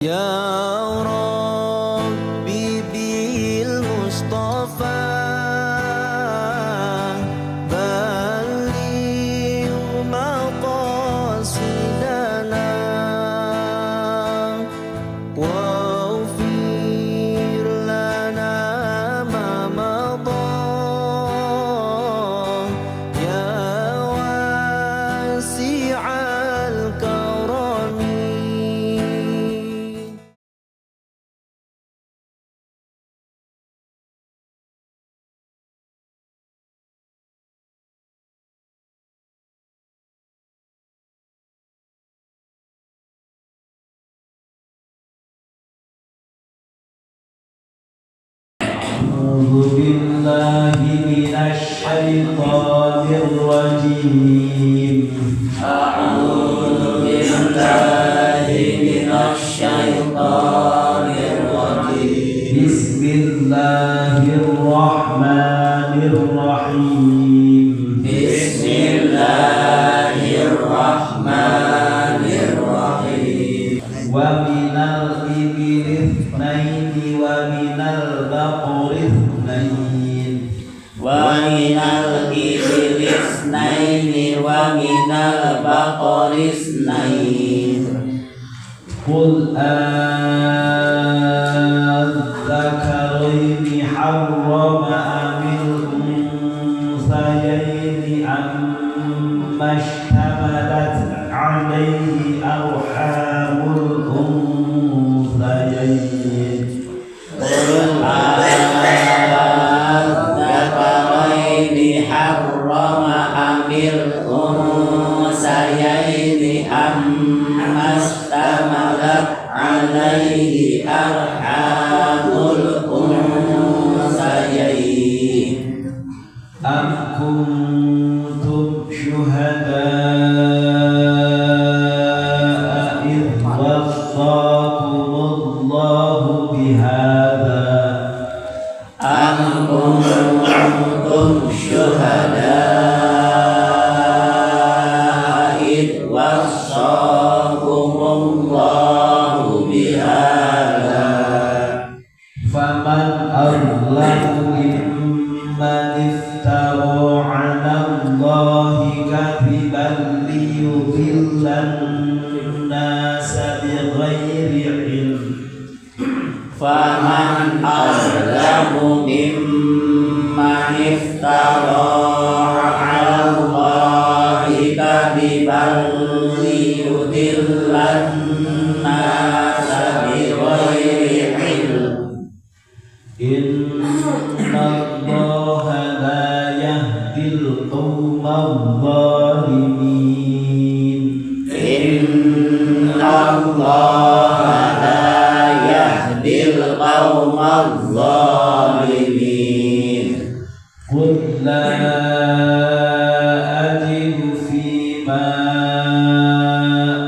Ya Rabbi bil Mustafa balligh maqasidana waghfir lana ma madha ya wasi'al karami. أعوذ بالله من الشيطان الرجيم أعوذ بالله من الشيطان الرجيم بسم الله الرحمن الرحيم بسم الله الرحمن الرحيم ومن الإبل اثنين ومن البقر اثنين ومن الإبل اثنين ومن البقر اثنين قل الذكرين حرم أم الأنثيين أما اشتملت عليه أرحام الأنثيين قل الذكرين حرم أم الأنثيين أما اشتملت عليه أرحام الأنثيين أم كنتم شهداء إذ وصاكم الله بهذا أم كنتم شهداء إذ وصاكم الله بهذا فمن أظلم ممن افترى على الله كذبا ليضل الناس بغير علم فمن أظلم ممن افترى على الله كذبا ليضل الناس بغير علم إن الله لا يهدي القوم الظالمين إن الله لا يهدي القوم الظالمين قل لا أجد فيما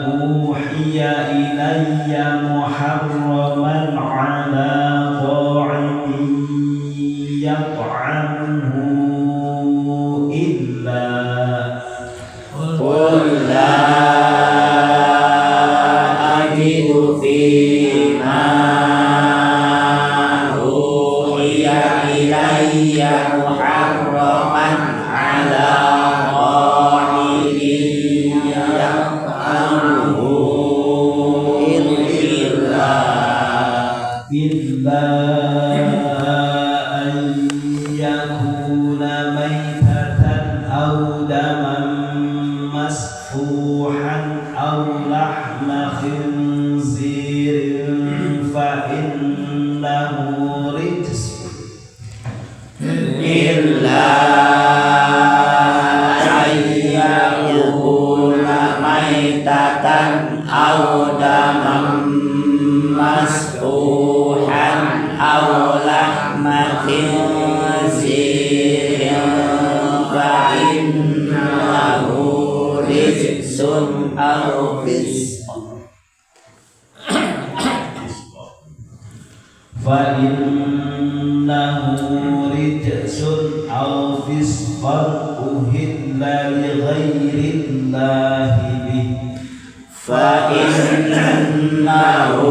أوحي إلي محرما على طاعم يطعمه قل لا أجد فيما أوحي إلي محرما على طاعم يطعمه إلا أن يكون ميتة أو دما مسفوحا أو لحم خنزير فإنه رجس إلا أن يكون ميتة أو دما مسفوحا أو لحم خنزير فإنه رجس أو فسق فإنه رجس أو فسق أهل لغير الله به fa innahu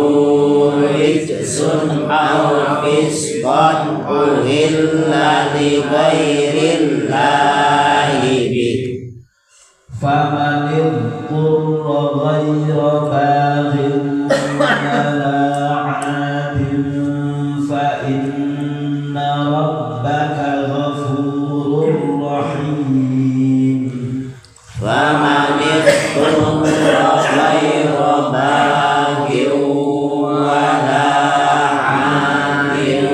rijsun aw fisqan uhilla li ghairillahi bih faman ittara ghayra baghin wala 'adin fa inna rabbaka ghafurur rahim. faman ittara ghayra baghin wala 'adin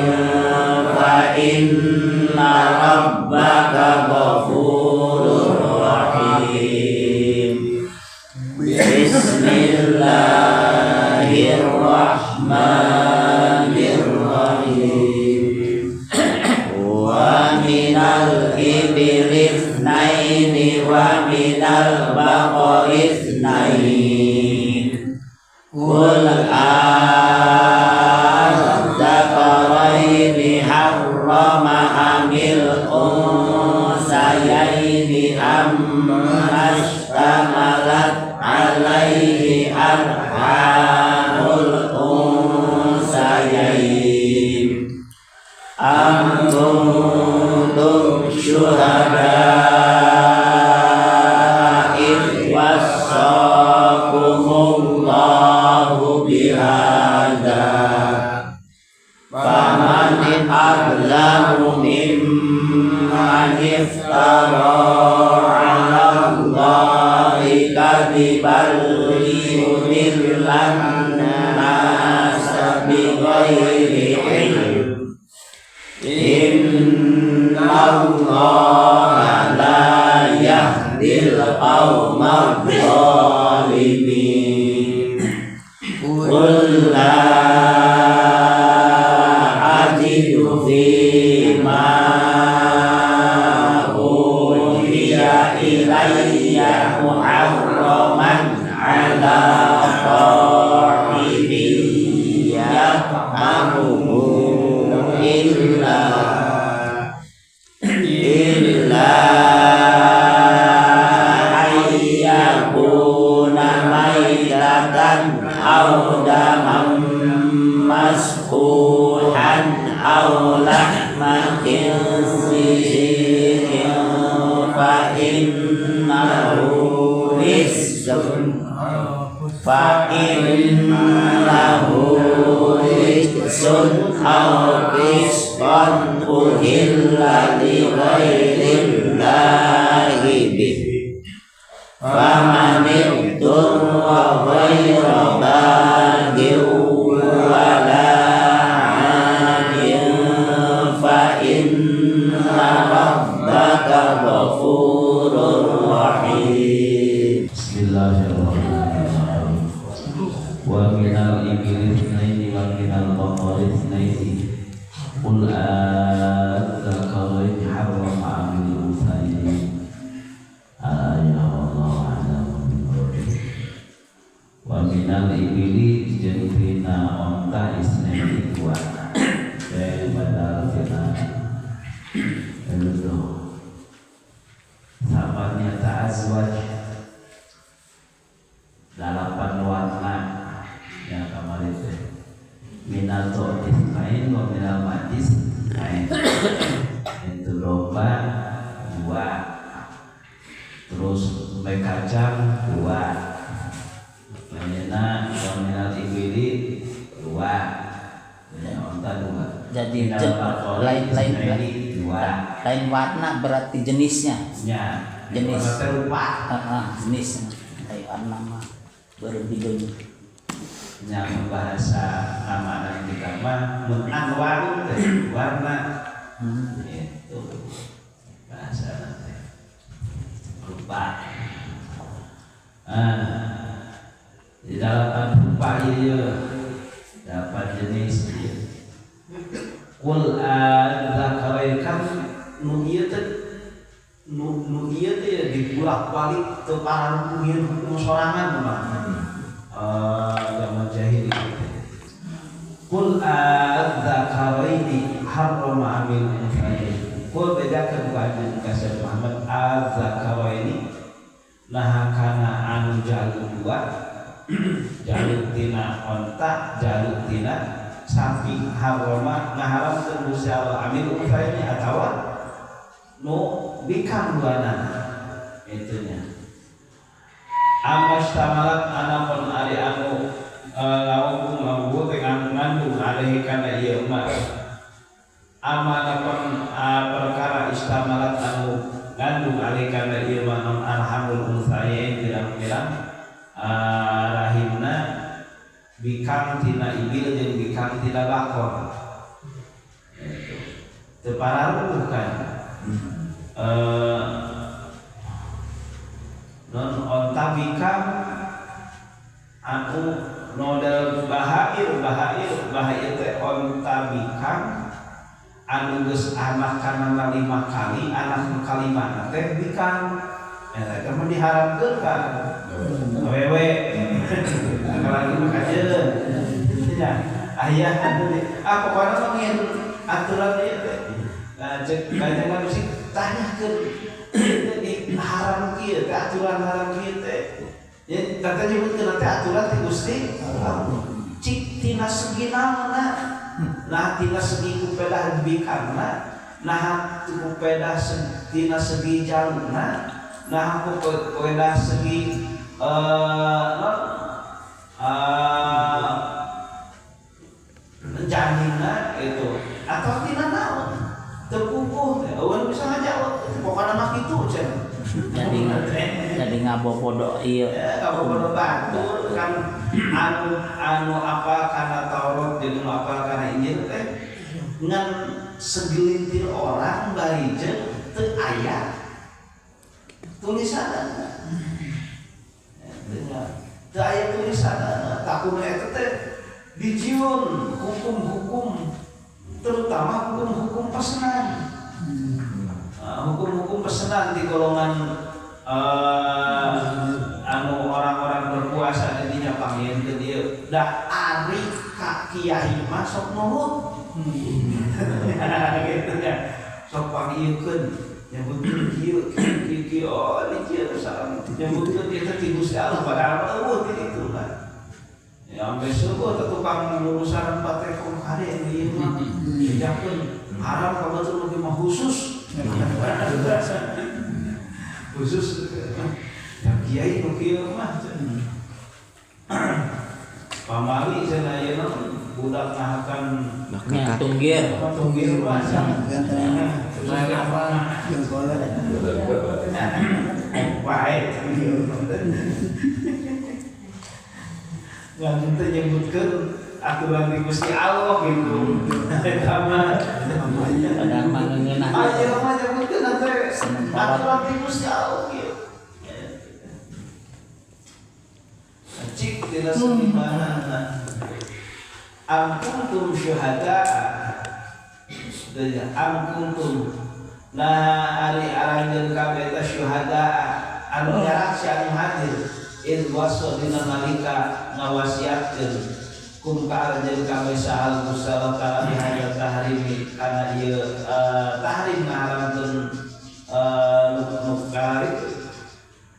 fa inna rabbaka ghafurur rahim. Bismillahirrahmanirrahim. Wa minal ibli itsnaini wa minal baqari itsnain qul adzakaraini harrama amil unsayaini ammashtamalat alaihi arhamul unsayain am kuntum syuhada id wasakumullahu bihada faman adlamu mimman iftara ala Allahi kadiban liyudillan nasa bighairi ilm inna Allaha la yahdil qawmal zalimin. Qul la ajidu fima uhiya ilayya muharraman ala ta'imin yat'amuhu illa ayyakuna maitatan aw daman masfuhan aw lahma khinzirin fa innahu rizqun aw fisqan uhilla li ghairillahi bih faman ittara ghayra baghin wala 'adin fa inna rabbaka ghafurur rahim. Bismillahirrahmanirrahim. Wa minal ibli itsnaini wa minal baqari itsnaini qul adzakaraini harrama amil unsayaini wallahu a'lam. Wa minal ibli jeung tina onta itsnaini dua dan badal tina itu sahabatnya ta'azwaj 8 warna yang kemarin itu minal to'is lain wa minal matis lain itu domba 2 terus sampai kacang 2 menyenang wa minal ibili 2 banyak onta 2 Jadi lain lain warna berarti jenisnya. ya Jenis serupa jenisnya kayak warna mah berbeda. yang bahasa nama yang kita mah menanwaru dari warna itu bahasa nanti rupa. Di dalam rupa ini dapat jenis kul adzakarain kan nu ieu teh ya dibulak-balik teu para rukuhin hukum sorangan mah. Zaman jahili. Kul adzakaraini harrama amil unsayaini. Kul bedakeun ka anjeun ka Sayyid Muhammad adzakaraini nah kana anu jalur 2 jaluk tina onta jaluk tina sapi haroma ngaharamkeun Gusti Allah amil ufaini atawa nu bikang duanana itunya amas tamalat anapun ari anu laung mabuh dengan ngandung alih kana ieu emak amanapun perkara istamalat anu ngandung alih kana ieu manon alhamul unsayain pirang-pirang rahimna bikang tina ibil jeung bikang tina bakor teu pararuh kan non onta bikang anu model bahair teh onta bikang anu geus anak kana 5 kali anak nu kalimana teh bikang eta mah diharamkeun kan awewe lagi makajeun nya aya pokona mah ngeun aturan ieu teh cek banyak manusia tanyakeun haram kieu teh aturan haram kieu teh ya kata nyebutkeun teh aturan ti Gusti cik tina segi naonna nah tina segi kupedah bikangna nah kupedah tina segi jaluna nah kupedah segi janina itu atau tina naon terpupuh eueun bisa ngajawab pokona mah kitu cenah jadi ngabobodo ieu ngabobodo batur kan anu apa kana Taurat jeung apa kana Injil teh ngan segelintir orang barijeun teu aya tulisanna teu aya tulisanna takuna eta teh dijieun hukum-hukum terutama hukum-hukum pesanan hukum-hukum pesanan di golongan anu orang-orang berpuasa dinya pangieun ke dieu da ari ka kiai mah sok nurut gitu nya sok pangieun nyebutkeun kieu kieu oh ini kieu salam nyebutkeun kita ti Gusti Allah padahal eueuh kitu kan ya ampe subuh tukang lulusan patekong kade ieu mah dijakeun haram kabetul lagi mah khusus yang kiai nu kieu mah pamali cenah ayeuna budak ngahakan tunggir mah baik yang kita nyebutkeun aturan di Gusti Allah gitu eta mah padahal mah ngeunah ayo mah nyebutkeun teh aturan di Gusti Allah gitu cik tina senimanana am kuntum syuhada kuntum nah ari aranjeun kabeh ta syuhada anu nyarak si anu hadir in waso dina nalika ngawasiatkeun kum ka aranjeun kabeh sahal kusala ka hanya tahrimi kana ieu tahrim ngaharamkeun nukari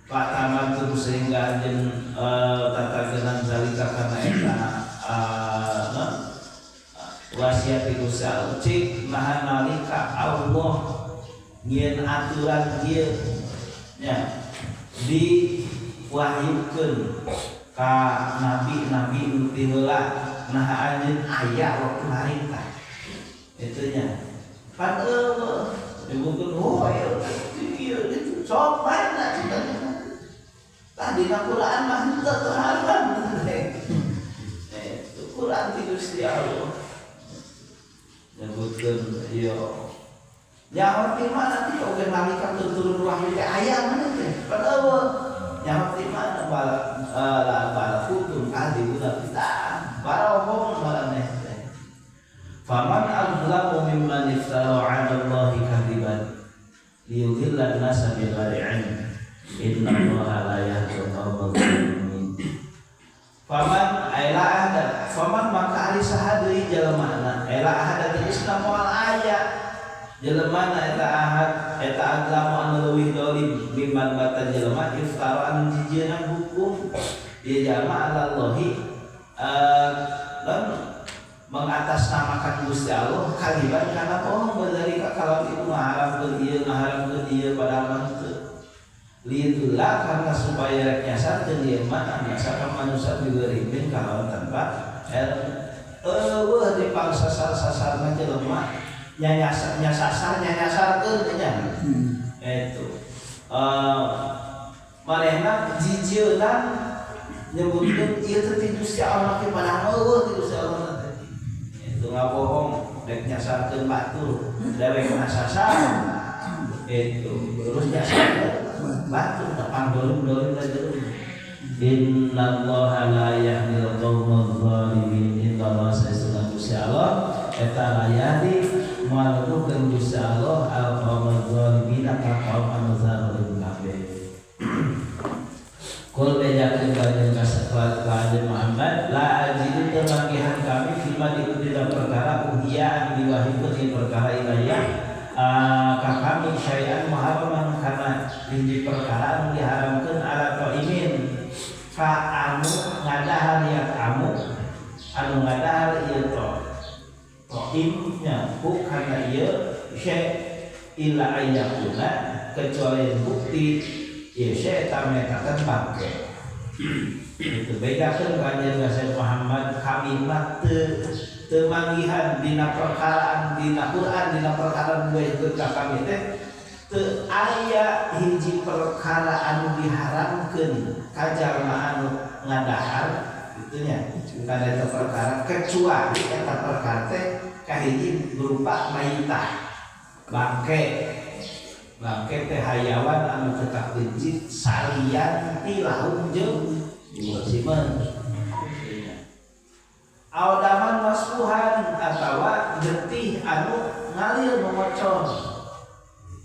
Pak Taman tu sehingga anjeun tata genan zalika kana eta wasiat iku saucik nahan nalika Allah ngieun aturan kieu nya diwahyukeun ka nabi-nabi nu ti heula nah anjeun aya waktu harita itu nya pan dibukeun ieu ieu sok mana cenah tadi Quran mah henteu haram Quran ti Gusti Allah nyebutkeun ieu nyaho ti mana ti oge nalika turun wahyu teh aya mana teh padahal nyaho ti mana bala kutum kali udah kita para omong maraneh teh faman azlamu mimman iftara 'ala Allahi kadiban liyudhilla an-nasa bighairi 'ilm inna Allaha la yahdil qawmal zalimin faman aila ahad faman maka ari sahadeui jalemana aila ahad ti Islam wal aya jalemana eta ahad eta aglamu anu leuwih dolim mimman bata jelema iftaraan jijieun hukum dia jama alallahi dan mengatasnamakan Gusti Allah kaliban karena bohong dari kalau itu ngaharamkeun ieu padahal mah teu lidullah karena supaya nyasarkeun ieu mah misalkan manusia digeuringkeun kalau tanpa di pangsa sasar-sasarna jelema nyasarkeun nya itu manehna jijieuna nyebutkeun ieu teh ti Gusti Allah ke padahal eueuh ti Gusti Allah teh itu ngabohong dek nyasarkeun batur dewek nasasar itu terus nyasarkeun batur pangdolim lagi innallaha la yahdil qaumadz zalimin innallaha sayyiduna Gusti Allah eta layadi malukeun Gusti Allah al-qaumadz zalimin ka kaum anu zalim kabeh. Kul bejakeun kanjeng Kanjeng Muhammad la ajidu termagihan kami fima diikuti dalam perkara uhiya diwahyukeun di perkara ilahiyah ka kami syai'an muharraman kana hiji perkara anu diharamkeun ala qaimin ka anu ngadahar ya kamu anu ngadahar ieu qaimnya kana ieu syai' illa ayyakuna kecuali bukti ya syaitan metakan bangke itu bedakan kanjeng Muhammad kami mah teu manggihan dina perkaraan dina Quran dina perkara nueun ka kami teh teu aya hiji perkara anu diharamkeun ka jalma anu ngadahar kitu nya kana eta perkara kecuali eta perkara teh kahiji berupa maitah bangke teh hayawan anu tetap bencit salian tilahum jeung musiman audaman masfuhan atawa getih anu ngalir mengocor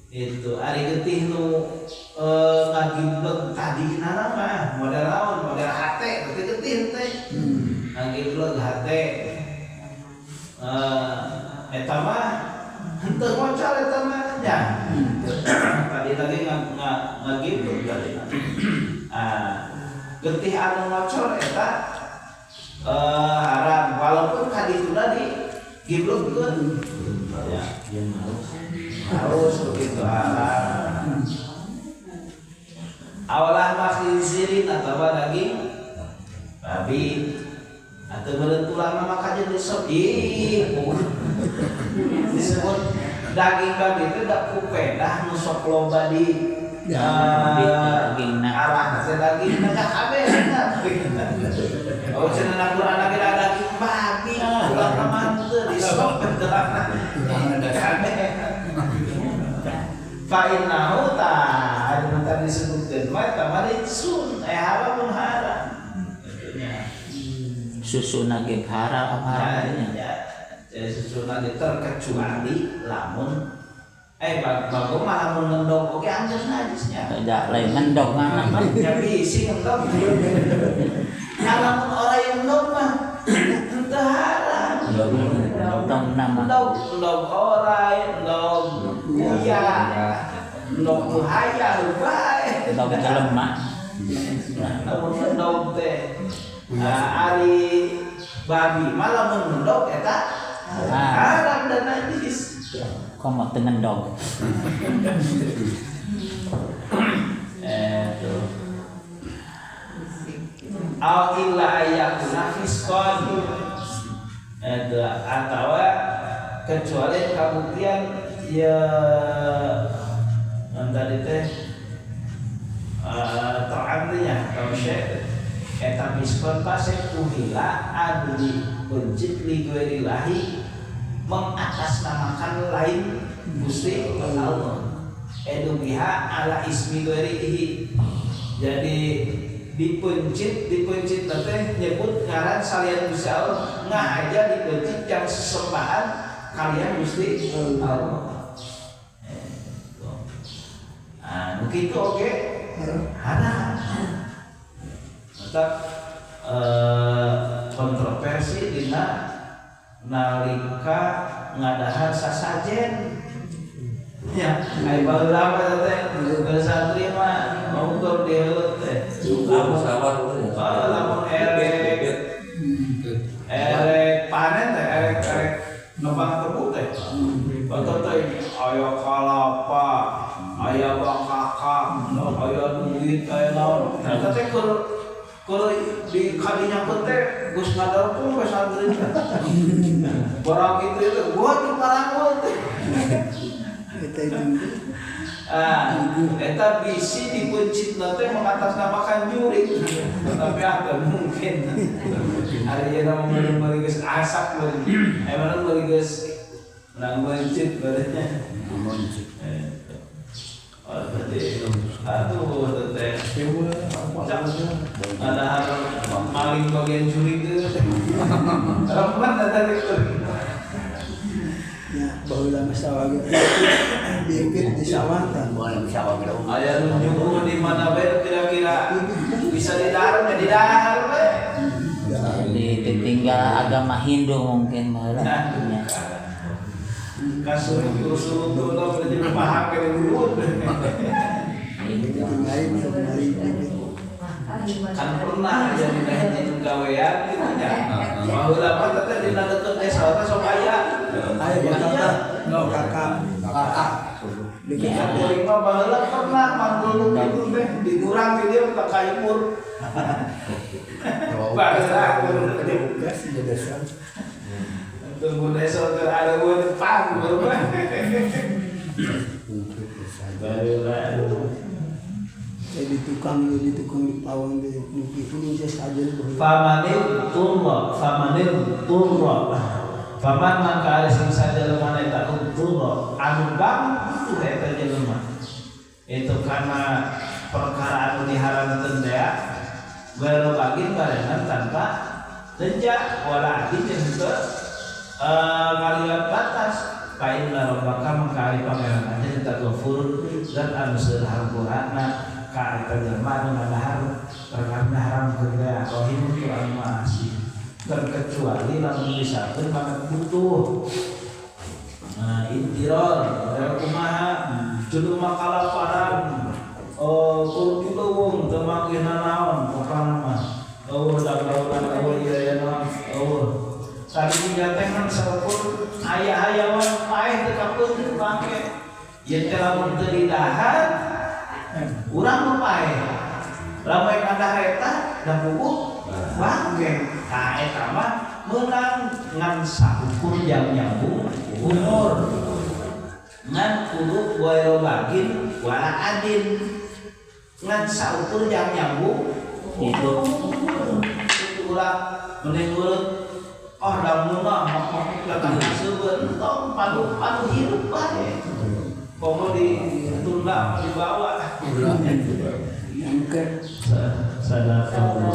itu ari getih nu ngagibleg tadina mah model naon model hate getih teh ngagibleg hate eta mah henteu ngocor eta mah nya tadi ngagibleg tadi getih anu ngocor eta haram walaupun hadisuna di giblegkeun ya harus begitu haram awalah makhizirin atau daging babi atau berentulan maka kajian disebut daging babi itu dak kupedah nu sok loba di arah daging tengah kabeh oh cenah Quran lagi daging babi ulah manteu di sok beneran fa innahu anu tadi disebutkeun mah tamaritsun haram haram susu nage haram susu nage terkecuali lamun bagus malah mengendong oke anjir najisnya tidak lain ngendong mana mah ya bisi ngendong kalau orang yang ngendong mah entah haram ngendong nama ngendong orang ngendong buaya ngendong buaya baik ngendong jelema namun ngendong teh ari babi malah mengendong eta haram dan najis komo dengan dong au illa ayakuna fiskon atau kecuali kabuktian ya tadi teh teramnya atau syekh eta fiskon pasek uhila adu bencit ligwerilahi mengatasnamakan lain Gusti Allah edu biha ala ismi ghairihi jadi dipencit teh nyebut ngaran salian Gusti Allah ngahaja dipencit yang sesembahan kalian Gusti Allah begitu oke haram tetap kontroversi dina nalika ngadahan sasajen ya ai baheula teh geus santri mah monggo dieuleut teh sabar lamun erek panen teh erek ngembang tebu teh. Betul teh aya kalapa, aya bakakak, aya duit aya naon. Eta teh keur di kadinya teh geus ngadarpung ke santri. Barang itu gua di parangul teh. Eta bisi dipencitna teh mengatasnamakan juri. Tapi ada mungkin. Hari ieu mah meuli geus asak meuli. Emang meuli geus nang mencit badannya. Mencit. Aduh, teteh. Ada maling bagian juri itu. Remban tadi itu. Ya, baheula mah sawah ge. Diengkeut di sawah tah. Aya nu nyuruh di mana bae kira-kira bisa didahar ya didahar we. Ditinggal agama Hindu mungkin malah. Kasur suruh lo berarti paham ke dulu. Kan pernah jadi nahin gawean gitu nya. Baheula mah teh dina deukeut desa teh sok aya. Aya kakak. Dikira kuring mah baheula pernah manggul gitu teh digurang di dia tak kaimur. Baheula kudu gas di desa. tunggu desa teh ada buat pang berubah. Di tukang di pawang di itu saja Famanil turra faman maka ada sing saja lemah eta turra anu bangtu eta jelema itu karena perkara anu diharamkeun teh baru bagin barengan tanpa lenja wala adin jeung teu ngaliwat batas kain larobaka maka ari pangeran aja kita gofur dan anu seueur hampurana ka eta jelema anu ngadahar perkara haram kerja rohim tu al-ma'asi terkecuali lamun disakeun banget butuh. Nah, intiror aya kumaha kudu makalaparan kudu dileuweung teu mangkihna naon pokona mah daun ieu naon tadi dijatengan salepur aya-ayawan paeh teu kapeung pake yen teh lamun teu didahar urang mah paeh lamun kadahar eta da pupuk bangke ka eta mah meunang ngan saukur yang nyambung umur ngan kudu boero bagin wala adin ngan saukur yang nyambung itu ulah mending urut oh lamun mah makmuk datang seueun tong padu hirup bae komo ditunda dibawa yang ke Sadaqallah.